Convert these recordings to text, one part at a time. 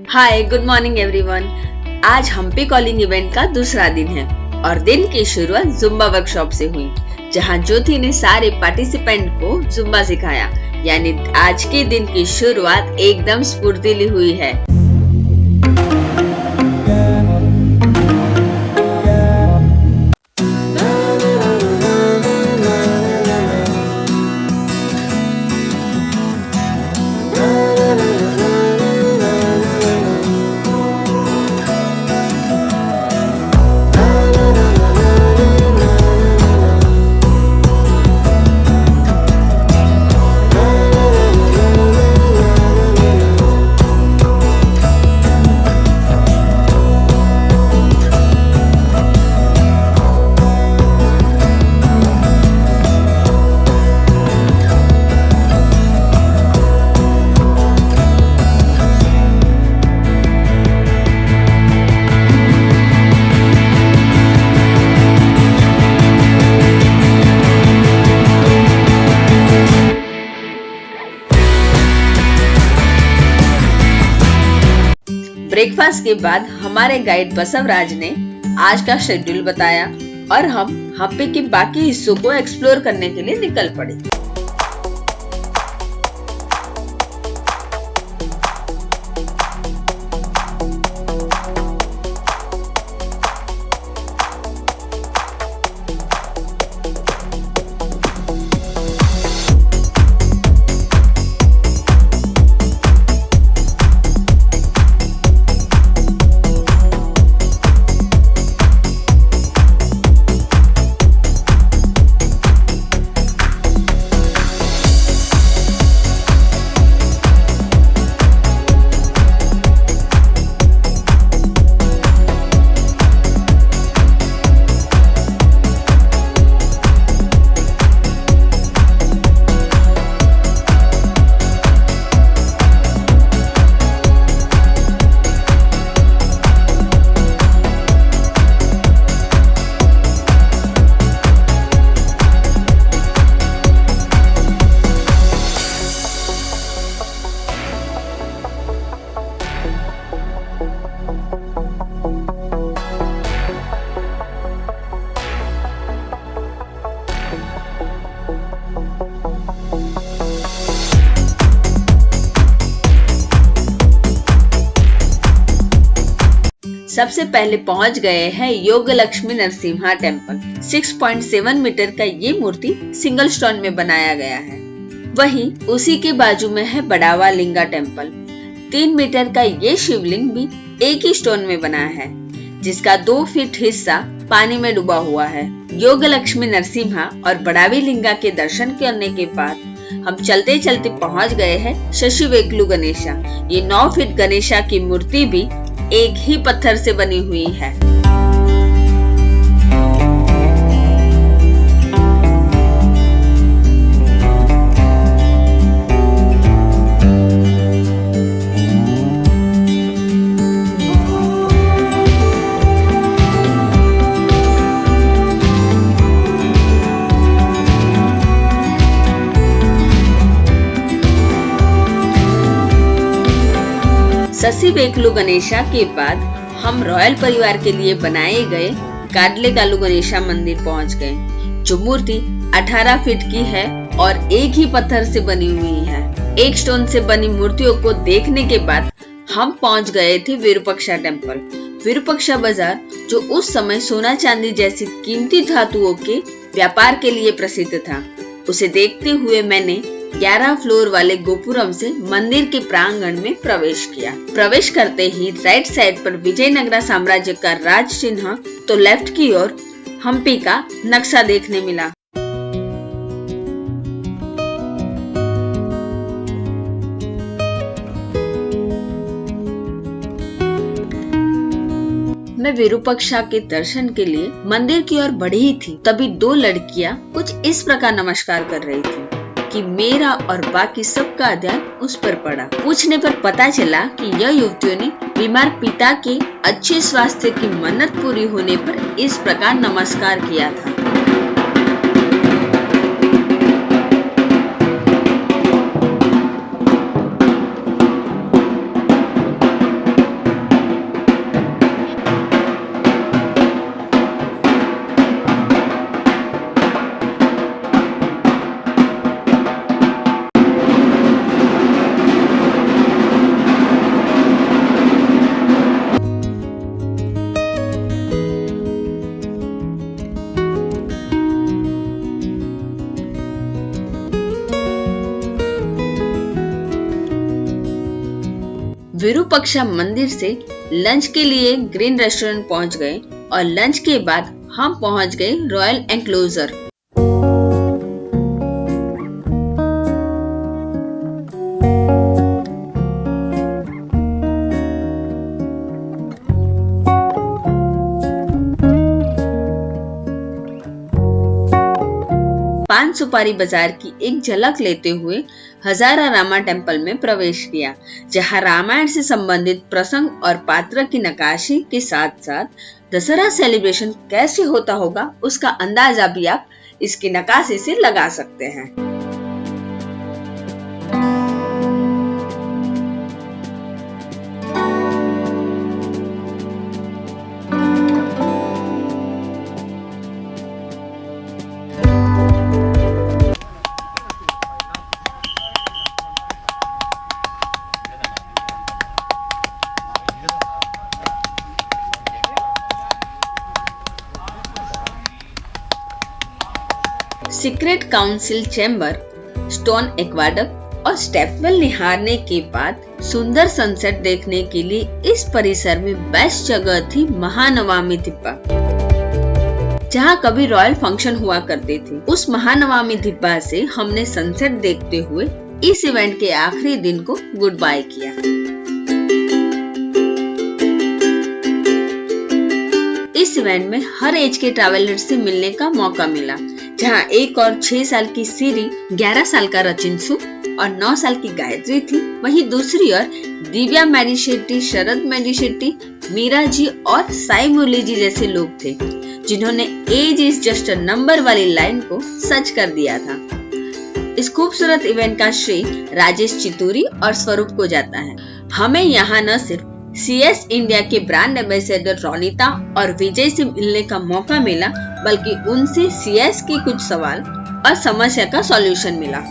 हाय, good morning everyone. आज Hampi calling event का दूसरा दिन है और दिन की शुरुआत जुम्बा वर्कशॉप से हुई, जहां ज्योति ने सारे पार्टिसिपेंट को जुम्बा सिखाया। यानी आज के दिन की शुरुआत एकदम स्फूर्तिली हुई है। ब्रेकफास्ट के बाद हमारे गाइड बसवराज ने आज का शेड्यूल बताया और हम हम्पी के बाकी हिस्सों को एक्सप्लोर करने के लिए निकल पड़े। सबसे पहले पहुंच गए हैं योग लक्ष्मी नरसिम्हा टेम्पल। 6.7 मीटर का ये मूर्ति सिंगल स्टोन में बनाया गया है। वहीं उसी के बाजू में है बड़ावा लिंगा टेम्पल। 3 मीटर का ये शिवलिंग भी एक ही स्टोन में बना है, जिसका 2 फीट हिस्सा पानी में डूबा हुआ है। योग लक्ष्मी नरसिम्हा और बड़ावी लिंगा के दर्शन करने के बाद हम चलते चलते पहुंच गए हैं शशि वेकलू गणेशा। ये 9 फीट गणेशा की मूर्ति भी एक ही पत्थर से बनी हुई है। शशि वेकलू गणेशा के बाद हम रॉयल परिवार के लिए बनाए गए काडलेकालू गणेशा मंदिर पहुंच गए, जो मूर्ति 18 फीट की है और एक ही पत्थर से बनी हुई है। एक स्टोन से बनी मूर्तियों को देखने के बाद हम पहुंच गए थे विरूपाक्षा टेम्पल। विरूपाक्षा बाजार, जो उस समय सोना चांदी जैसी कीमती धातुओं के व्यापार के लिए प्रसिद्ध था, उसे देखते हुए मैंने 11 फ्लोर वाले गोपुरम से मंदिर के प्रांगण में प्रवेश किया। प्रवेश करते ही राइट साइड पर विजयनगरा साम्राज्य का राज चिन्ह, तो लेफ्ट की ओर हम्पी का नक्शा देखने मिला। मैं विरूपाक्षा के दर्शन के लिए मंदिर की ओर बढ़ी ही थी, तभी 2 लड़कियां कुछ इस प्रकार नमस्कार कर रही थी कि मेरा और बाकी सबका ध्यान उस पर पड़ा। पूछने पर पता चला कि यह युवतियों ने बीमार पिता के अच्छे स्वास्थ्य की मन्नत पूरी होने पर इस प्रकार नमस्कार किया था। विरूपक्षा मंदिर से लंच के लिए ग्रीन रेस्टोरेंट पहुंच गए और लंच के बाद हम पहुंच गए रॉयल एनक्लोजर। पान सुपारी बाजार की एक झलक लेते हुए हजारा रामा टेम्पल में प्रवेश किया, जहां रामायण से संबंधित प्रसंग और पात्र की नक्काशी के साथ साथ दशहरा सेलिब्रेशन कैसे होता होगा उसका अंदाजा भी आप इसकी नक्काशी से लगा सकते हैं। Secret council chamber, stone aqueduct और स्टेपवेल निहारने के बाद सुंदर सनसेट देखने के लिए इस परिसर में बेस्ट जगह थी महानवमी दिब्बा, जहां कभी रॉयल फंक्शन हुआ करते थे। उस महानवमी दिब्बा से हमने सनसेट देखते हुए इस इवेंट के आखिरी दिन को गुड बाय किया। इस इवेंट में हर एज के ट्रैवलर से मिलने का मौका मिला, जहां एक और 6 साल की सीरी, 11 साल का रचिंसु और 9 साल की गायत्री थी। वहीं दूसरी ओर दिव्या मेडिशेट्टी, शरद मेडिशेट्टी, मीरा जी और साई मुरली जी जैसे लोग थे, जिन्होंने age is just a number वाली लाइन को सच कर दिया था। इस खूबसूरत इवेंट का श्रेय राजेश चितूरी और स्वरूप को जाता है। हमें यहाँ न सिर्फ CS इंडिया के ब्रांड एम्बेसडर रोनिता और विजय से मिलने का मौका मिला, बल्कि उनसे CS के कुछ सवाल और समस्या का सॉल्यूशन मिला।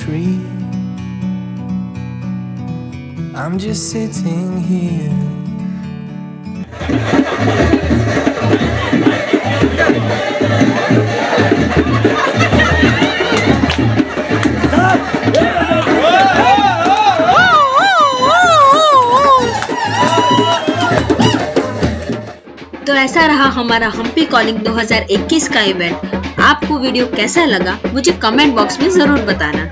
tree. I'm just sitting here. तो ऐसा रहा हमारा हम्पी कॉलिंग 2021 का इवेंट। आपको वीडियो कैसा लगा मुझे कमेंट बॉक्स में जरूर बताना।